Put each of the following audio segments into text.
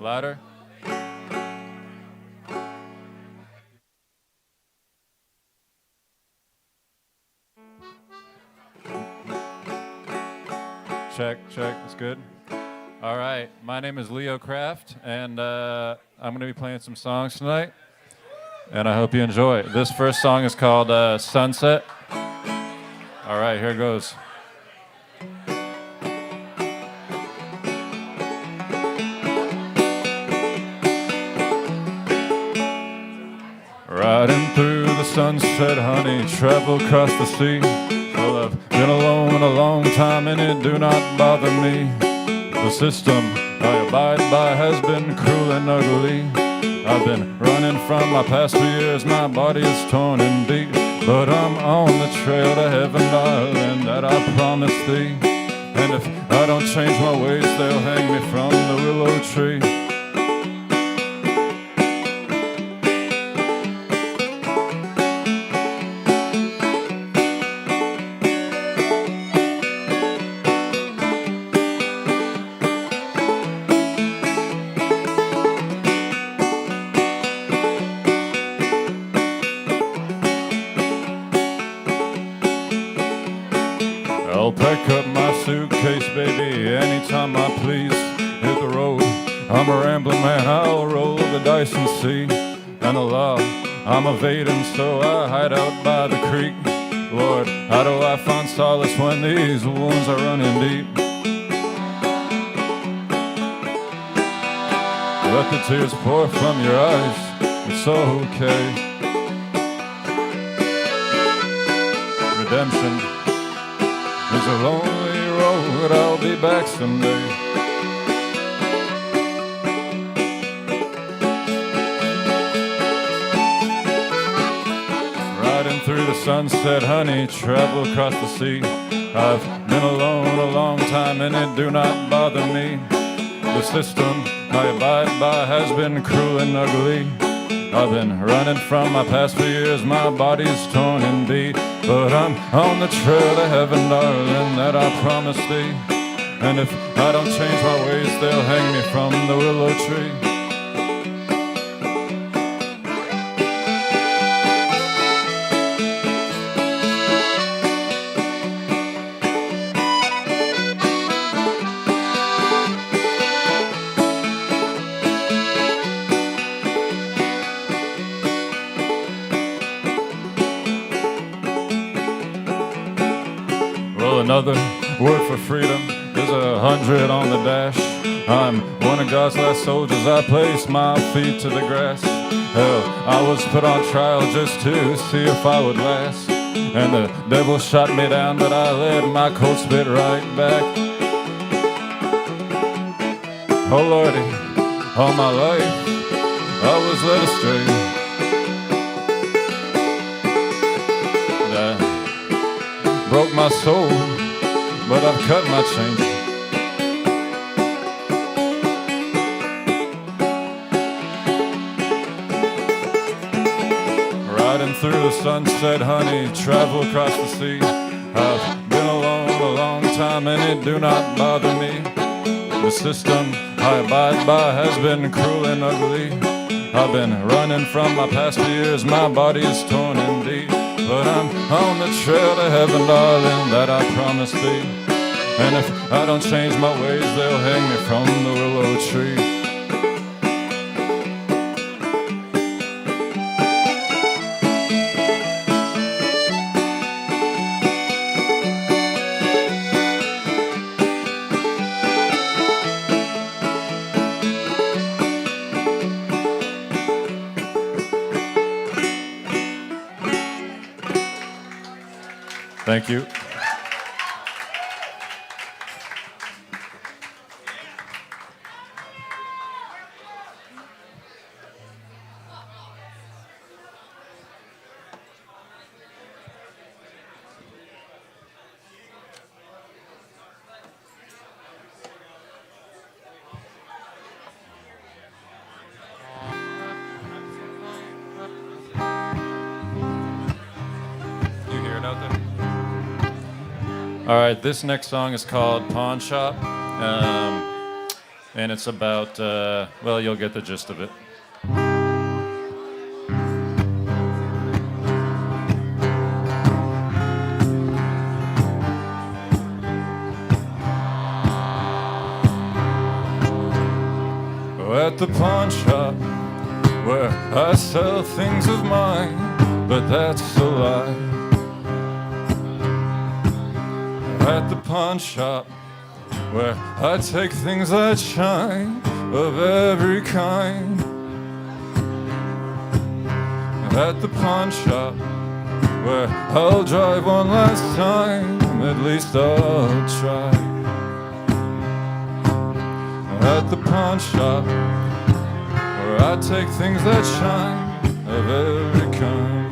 Louder. Check, it's good. All right, my name is Crafft, and I'm going to be playing some songs tonight, and I hope you enjoy it. This first song is called Sunset. All right, here it goes. Riding through the sunset, honey, travel across the sea. Well, I've been alone a long time and it do not bother me. The system I abide by has been cruel and ugly. I've been running from my past few years, my body is torn and beat. But I'm on the trail to heaven, darling, that I promised thee. And if I don't change my ways, they'll hang me from the willow tree. I'll pack up my suitcase, baby, anytime I please. Hit the road, I'm a rambling man, I'll roll the dice and see. And the law, I'm evading, so I hide out by the creek. Lord, how do I find solace when these wounds are running deep? Let the tears pour from your eyes, it's okay. Redemption is a lonely road, I'll be back someday. Riding through the sunset, honey, travel across the sea. I've been alone a long time and it do not bother me. The system I abide by has been cruel and ugly. I've been running from my past few years, my body's torn and beat. But I'm on the trail to heaven, darling, that I promised thee. And if I don't change my ways, they'll hang me from the willow tree. Another word for freedom is 100 on the dash. I'm one of God's last soldiers, I place my feet to the grass. Hell, I was put on trial just to see if I would last. And the devil shot me down, but I let my coat spit right back. Oh Lordy, all my life I was led astray. That broke my soul, but I've cut my chain. Riding through the sunset, honey, travel across the sea. I've been alone a long time and it do not bother me. The system I abide by has been cruel and ugly. I've been running from my past few years, my body is torn and deep. But I'm on the trail to heaven, darling, that I promised thee. And if I don't change my ways, they'll hang me from the willow tree. Thank you. All right, this next song is called Pawn Shop. and it's about, well, you'll get the gist of it. At the pawn shop where I sell things of mine, but that's a lie. At the pawn shop where I take things that shine of every kind. At the pawn shop where I'll drive one last time, at least I'll try. At the pawn shop where I take things that shine of every kind.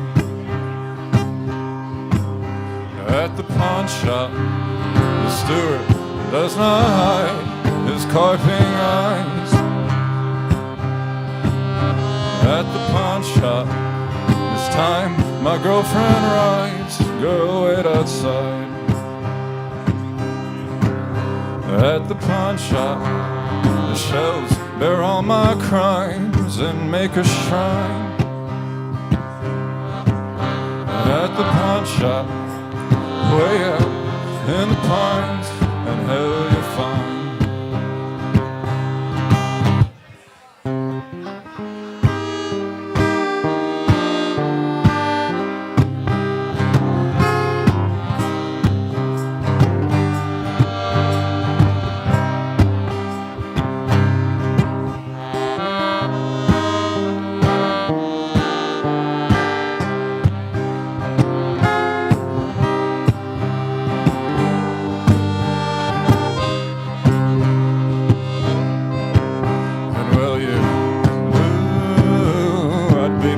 At the pawn shop, the steward does not hide his carping eyes. At the pawn shop, this time my girlfriend writes, "Girl, wait outside." At the pawn shop, the shelves bear all my crimes and make a shrine. At the pawn shop, way out in the pines, and hell you'll find.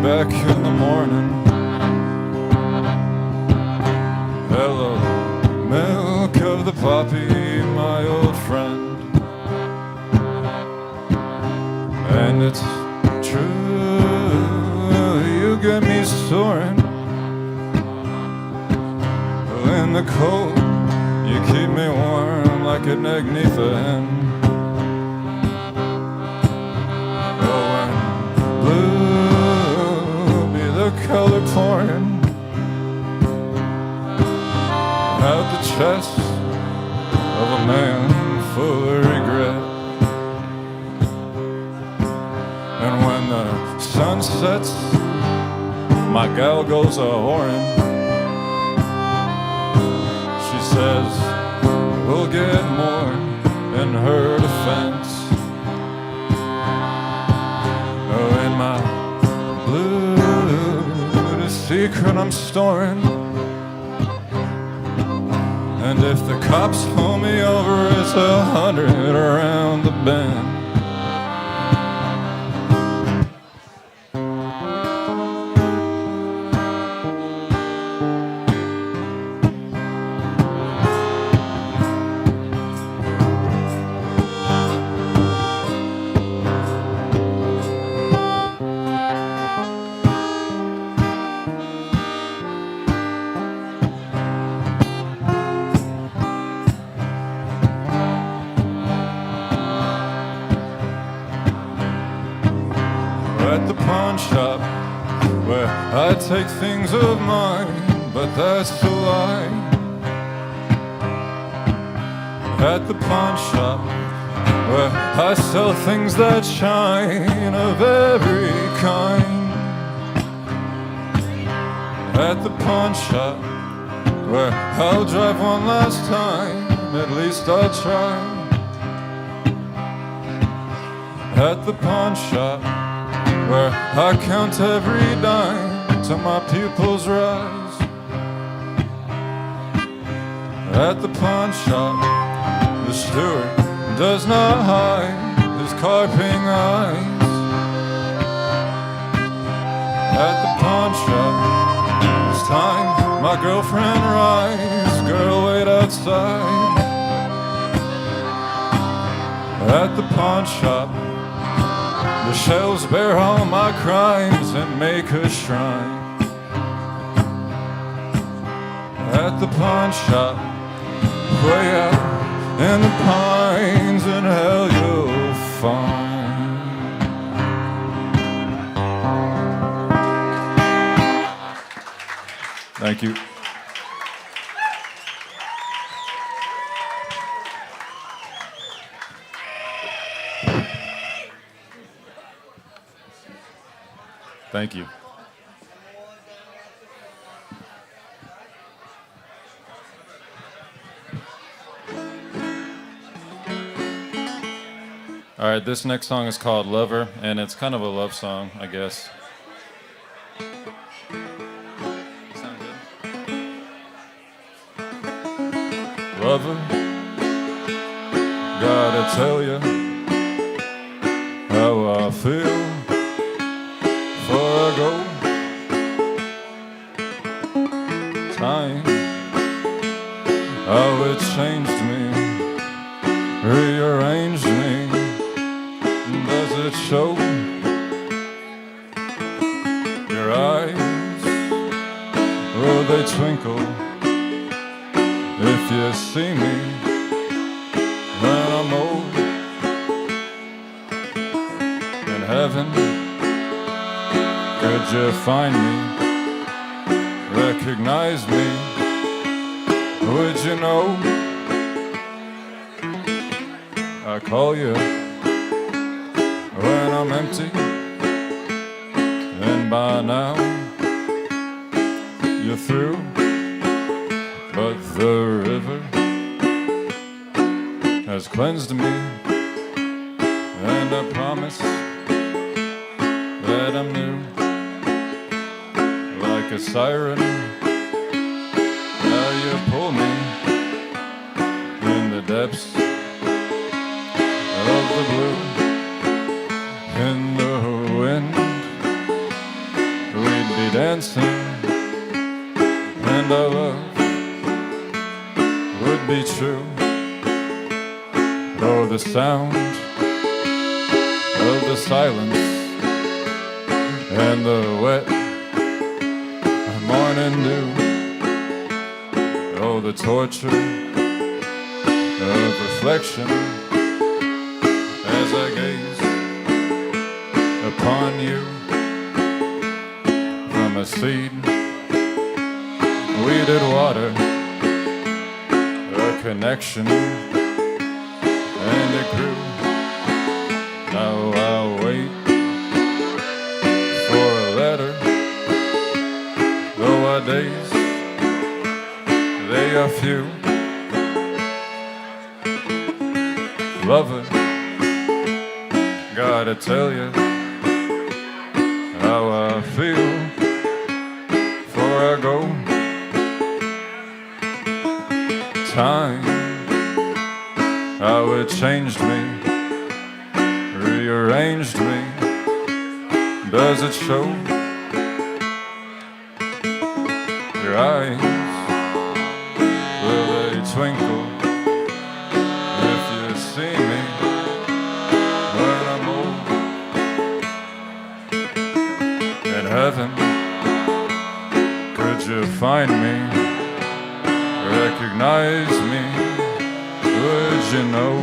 Back in the morning. Hello, milk of the poppy, my old friend. And it's true, you get me soaring. In the cold, you keep me warm like an egg 'neath a hen. Oh, when blue the color pouring out the chest of a man full of regret. And when the sun sets, my gal goes a-whoring. She says we'll get more in her defense. Oh, in my blue secret I'm storing, and if the cops pull me over, it's 100 around the bend. At the pawn shop where I take things of mine, but that's a lie. At the pawn shop where I sell things that shine of every kind. At the pawn shop where I'll drive one last time, at least I'll try. At the pawn shop where I count every dime till my pupils rise. At the pawn shop, the steward does not hide his carping eyes. At the pawn shop, this time my girlfriend writes, "Girl, wait outside." At the pawn shop, the shelves bear all my crimes and make a shrine. At the pawn shop, way out in the pines, and hell you'll fun. Thank you. Thank you. All right, this next song is called Lover, and it's kind of a love song, I guess. Sound good? Lover, gotta tell you how I feel before I go. Time, how it changed me, rearranged me. Does it show? Your eyes, will they twinkle if you see me when I'm old? In heaven, could you find me, recognize me? Would you know I call you when I'm empty, and by now you're through, but the river has cleansed me, and I promise that I'm new, like a siren. Now you pull me in the depths of the blue. In the wind, we'd be dancing, and our love would be true. Oh, the sound of the silence and the wet morning dew. Oh, the torture of reflection as I gaze upon you from a seed, weeded water, a connection, and it grew. Now I'll wait for a letter, though our days, they are few. Lover, gotta tell you how I feel before I go. Time, how it changed me, rearranged me. Does it show? Your eyes, will they twinkle if you see me when I'm old? In heaven, could you find me, recognize me, would you know?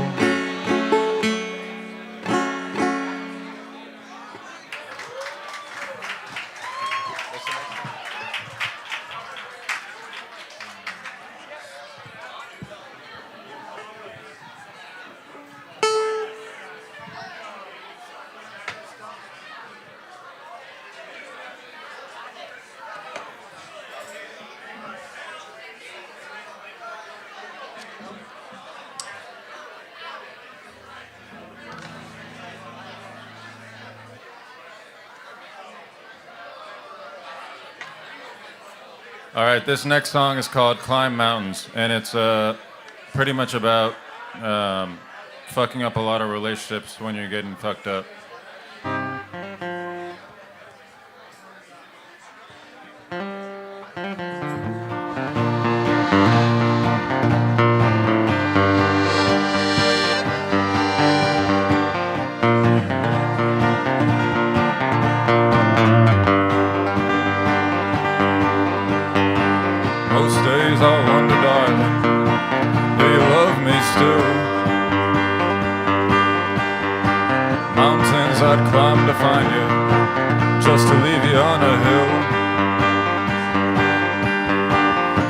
All right, this next song is called Climb Mountains, and it's pretty much about fucking up a lot of relationships when you're getting fucked up. Most days I wonder, darling, do you love me still? I'd climb to find you, just to leave you on a hill.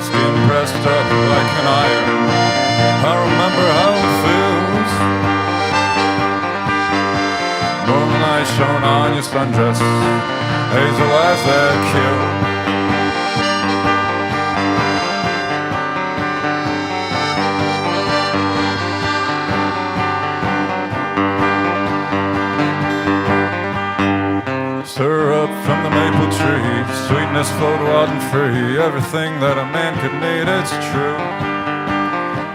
Skin pressed up like an iron, I remember how it feels. Moonlight shone on your sundress, hazel eyes that kill. Stir up from the maple tree, sweetness flowed wild and free. Everything that a man could need, it's true.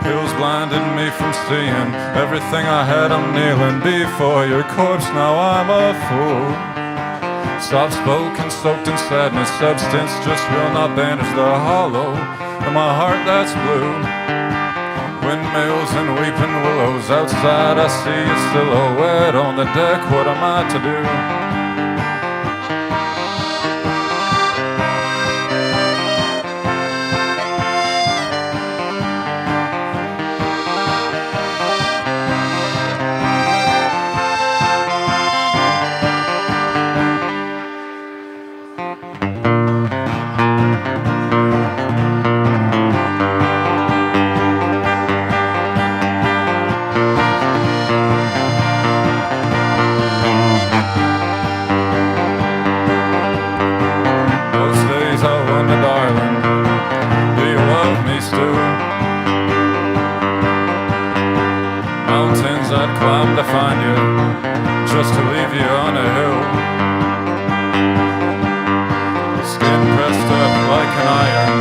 Hills blinded me from seeing everything I had. I'm kneeling before your corpse, now I'm a fool. Soft spoken, soaked in sadness, substance just will not banish the hollow in my heart that's blue. Windmills and weeping willows, outside I see a silhouette on the deck. What am I to do? I'd climb to find you, just to leave you on a hill. Skin pressed up like an iron,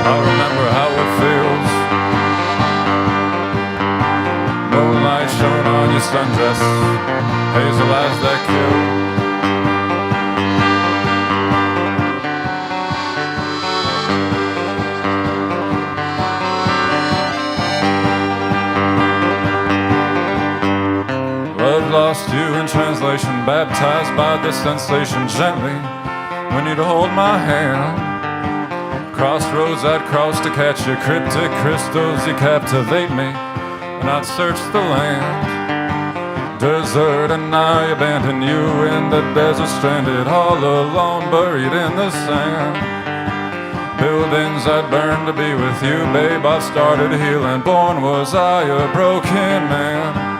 I'll remember how it feels. Moonlight shone on your sundress, hazel eyes that kill. Lost you in translation, baptized by this sensation gently when you'd hold my hand. Crossroads I'd cross to catch you, cryptic crystals you captivate me, and I'd search the land. Desert and I abandon you in the desert, stranded all alone, buried in the sand. Buildings I'd burn to be with you, babe, I started healing. Born was I a broken man.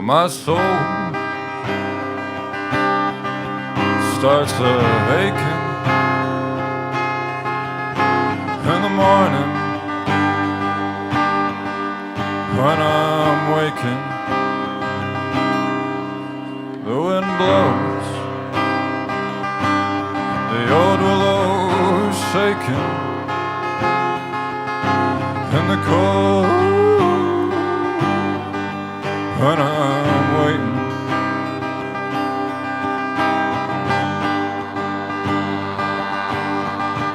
My soul starts aching in the morning when I'm waking. The wind blows, the old willow's shaking in the cold when I'm waiting.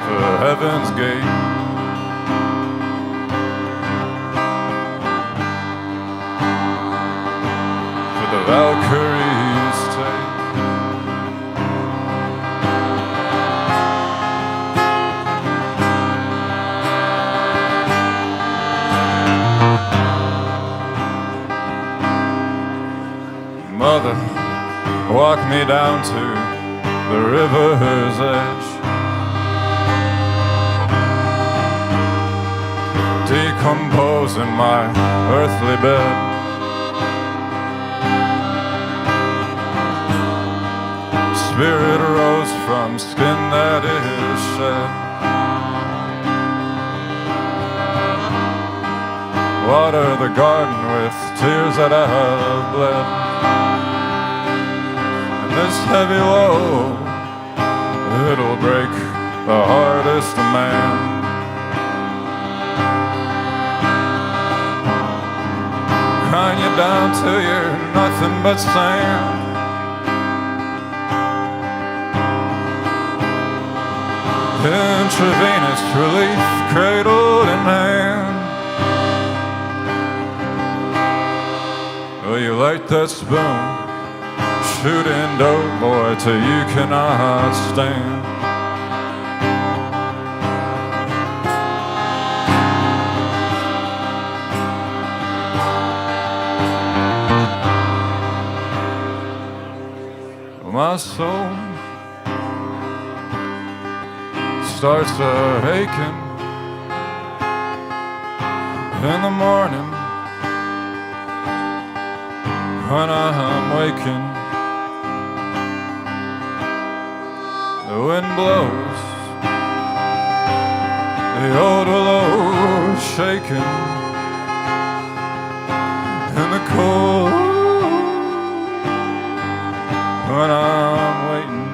For heaven's gate, for the Valkyrie's take. Mother, walk me down to the river's edge. Decompose in my earthly bed. Spirit rose from skin that is shed. Water the garden with tears that I have bled. this heavy load, it'll break the hardest of man. Grind you down till you're nothing but sand. Intravenous relief, cradled in hand. Will you light that spoon, shooting dope, boy, till you cannot stand. My soul starts aching in the morning when I'm waking. The wind blows, the old willow shaking in the cold when I'm waiting.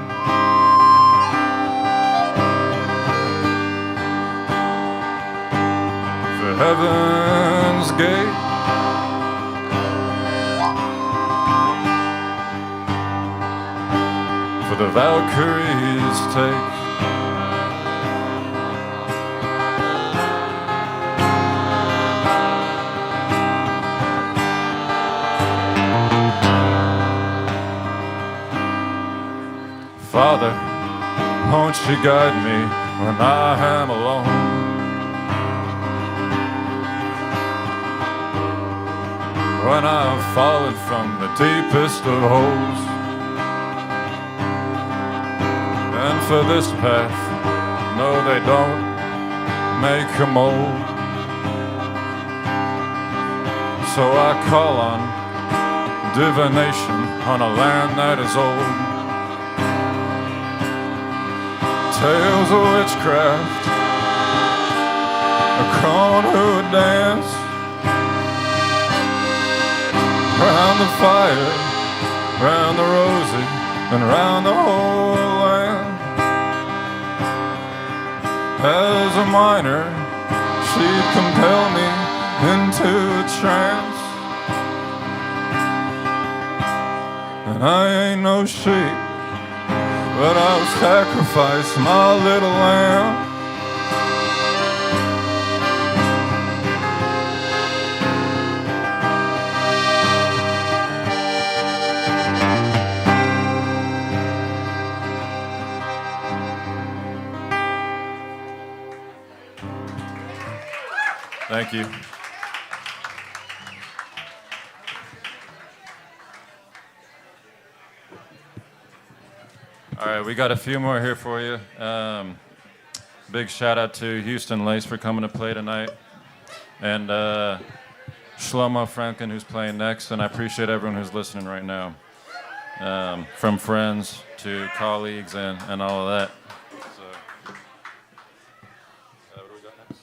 For heaven's gate, for the Valkyries take. Father, won't you guide me when I am alone? When I've fallen from the deepest of holes. And for this path, no, they don't make a mold. So I call on divination on a land that is old. Tales of witchcraft, a crone who would dance round the fire, round the rosy, and round the whole land. As a miner, she'd compel me into a trance, and I ain't no sheep, but I'll sacrifice my little lamb. Thank you. All right, we got a few more here for you. Big shout out to Houston Lace for coming to play tonight, and Shlomo Franken, who's playing next, and I appreciate everyone who's listening right now, from friends to colleagues and all of that. So, what do we got next?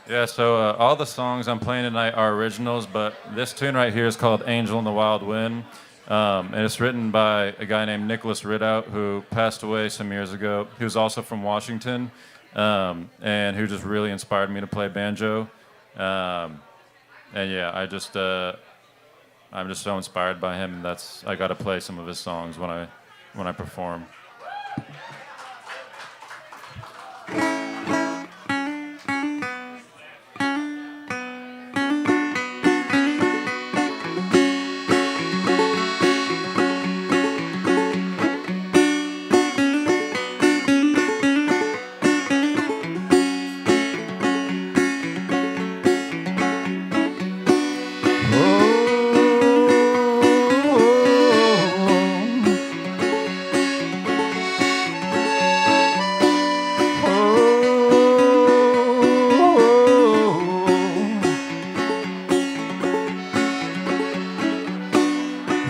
Yeah, so all the songs I'm playing tonight are originals, but this tune right here is called Angel in the Wild Wind. And it's written by a guy named Nicholas Ridout, who passed away some years ago, who's also from Washington, and who just really inspired me to play banjo. And yeah, I'm just so inspired by him. I got to play some of his songs when I perform.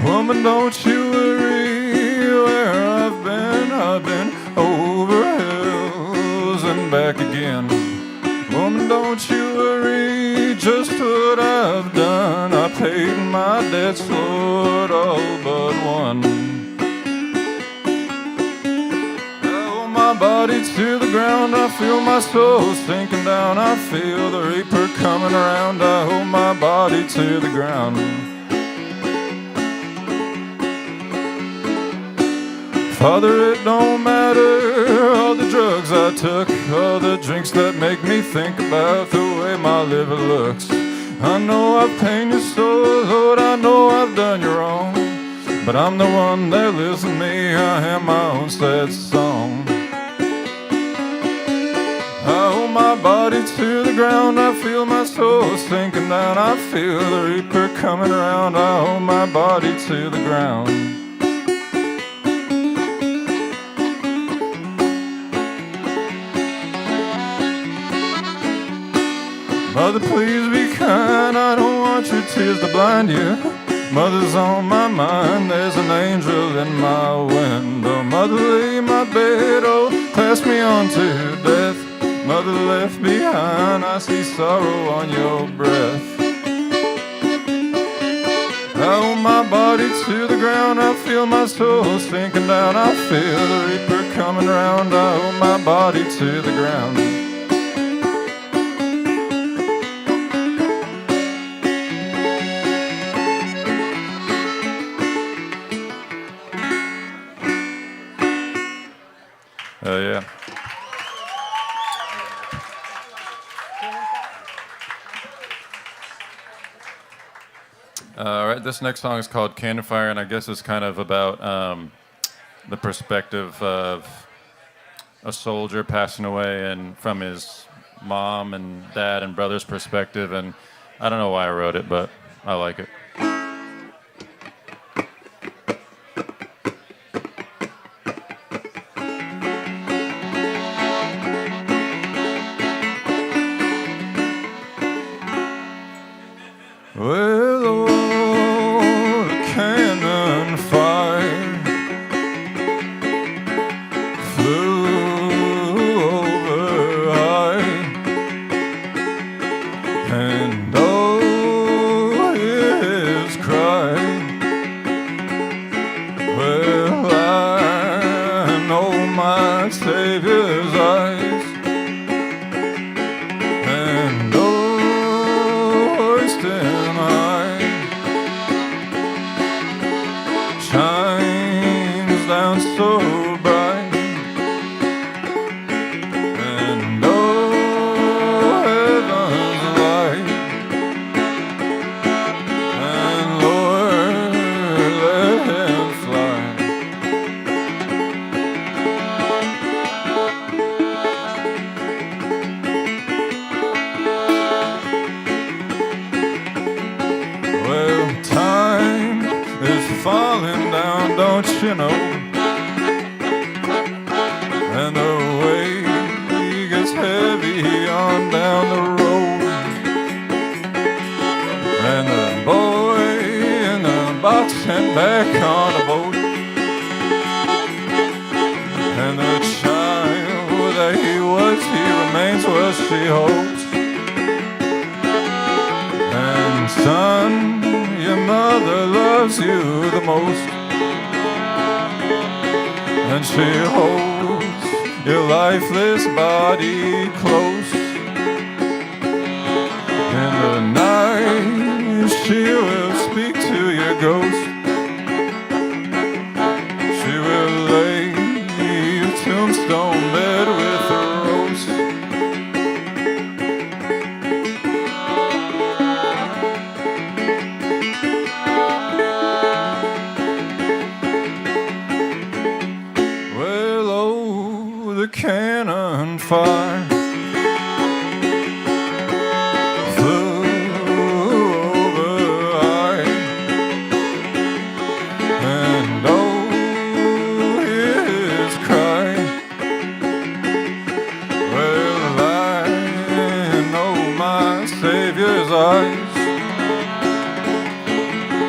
Woman, don't you worry where I've been over hills and back again. Woman, don't you worry me just what I've done. I paid my debts, Lord, all but one. My body to the ground, I feel my soul sinking down. I feel the reaper coming around. I hold my body to the ground. Father, it don't matter all the drugs I took, all the drinks that make me think about the way my liver looks. I know I've pained your soul, Lord, I know I've done you wrong, but I'm the one that lives in me. I am my own sad song. I hold my body to the ground, I feel my soul sinking down. I feel the reaper coming around, I hold my body to the ground. Mother, please be kind, I don't want your tears to blind you. Mother's on my mind, there's an angel in my window. Mother, lay my bed, oh, pass me on to death. Mother left behind, I see sorrow on your breath. I hold my body to the ground, I feel my soul sinking down. I feel the reaper coming around, I hold my body to the ground. Yeah. All right, this next song is called Cannon Fire, and I guess it's kind of about the perspective of a soldier passing away and from his mom and dad and brother's perspective, and I don't know why I wrote it, but I like it. Well, oh, the cannon fire flew over high, and oh, his cry. Well, I know my Savior's eyes, and oh, hoisting shines down so bright, and oh, heaven's light, and Lord, let him fly. Well, time is falling down, don't you know? And the weight gets heavy on down the road, and the boy in the box and back on a boat, and the child that he was, he remains, well, she hopes. And son, your mother loves you the most, and she holds your lifeless body close. In the night she will speak to your ghost. She will lay your tombstone bed with a rose. The cannon fire flew over high, and oh, his cry. Well, I know my Savior's eyes,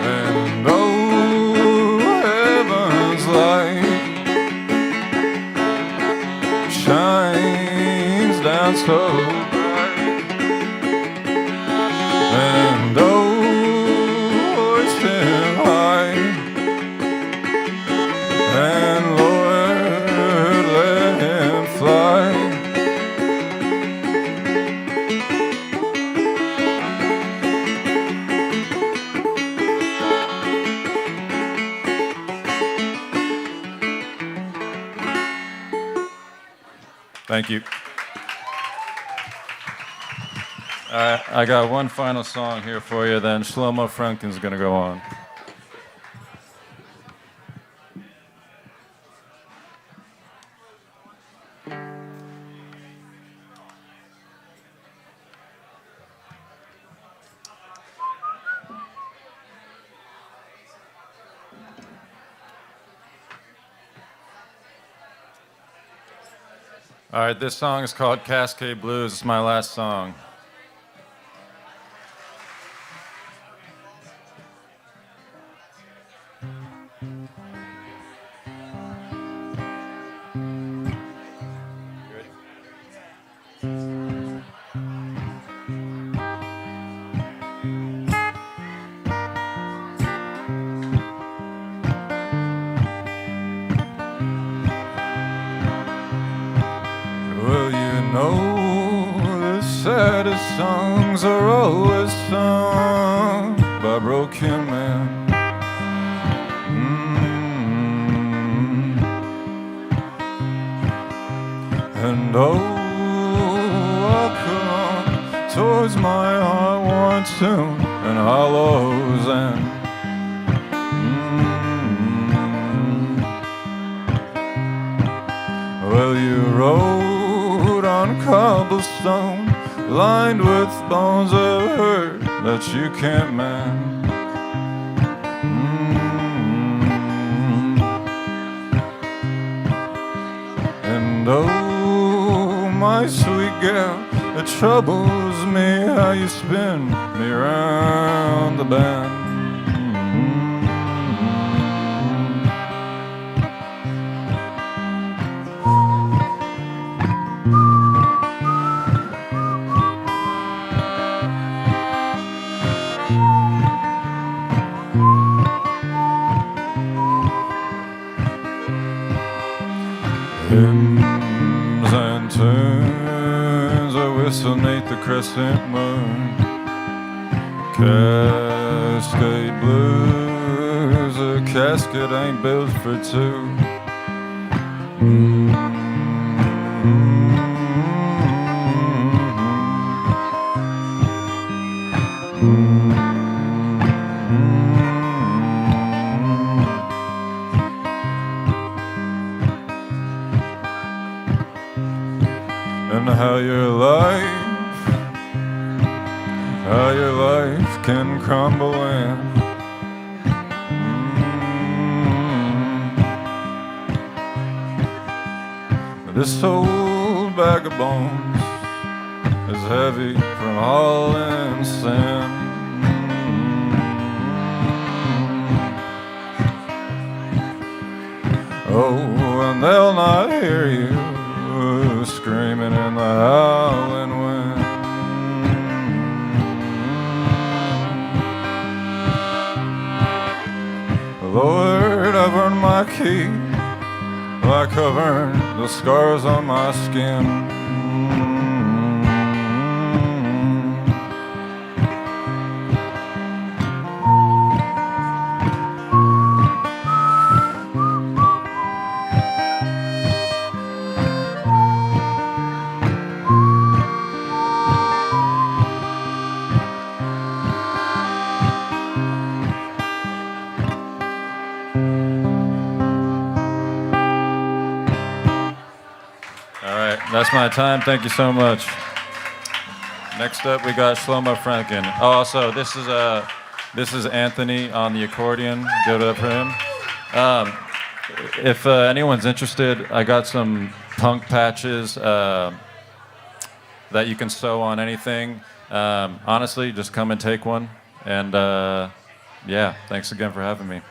and oh, heaven's light shines down so bright, Thank you. All right, I got one final song here for you, then Shlomo Franken's going to go on. All right, this song is called Cascade Blues. It's my last song. Well, you know the saddest songs are always sung by broken men. And oh, I'll come towards my heart worn tomb and hollows end. Well, you rode on cobblestone, lined with bones of hurt that you can't mend. And oh, my sweet girl, it troubles me how you spin me round the bend. Hymns and tunes are whistle 'neath the crescent moon. Cascade blues, a casket ain't built for two. And how your life can crumble in. This old bag of bones is heavy from hauling sin. Oh, and they'll not hear you screaming in the howling wind. Lord, I've earned my keep like I've earned the scars on my skin. That's my time. Thank you so much. Next up, we got Shlomo Franken. Oh, also, this is Anthony on the accordion. Give it up for him. If anyone's interested, I got some punk patches that you can sew on anything. Honestly, just come and take one. And yeah, thanks again for having me.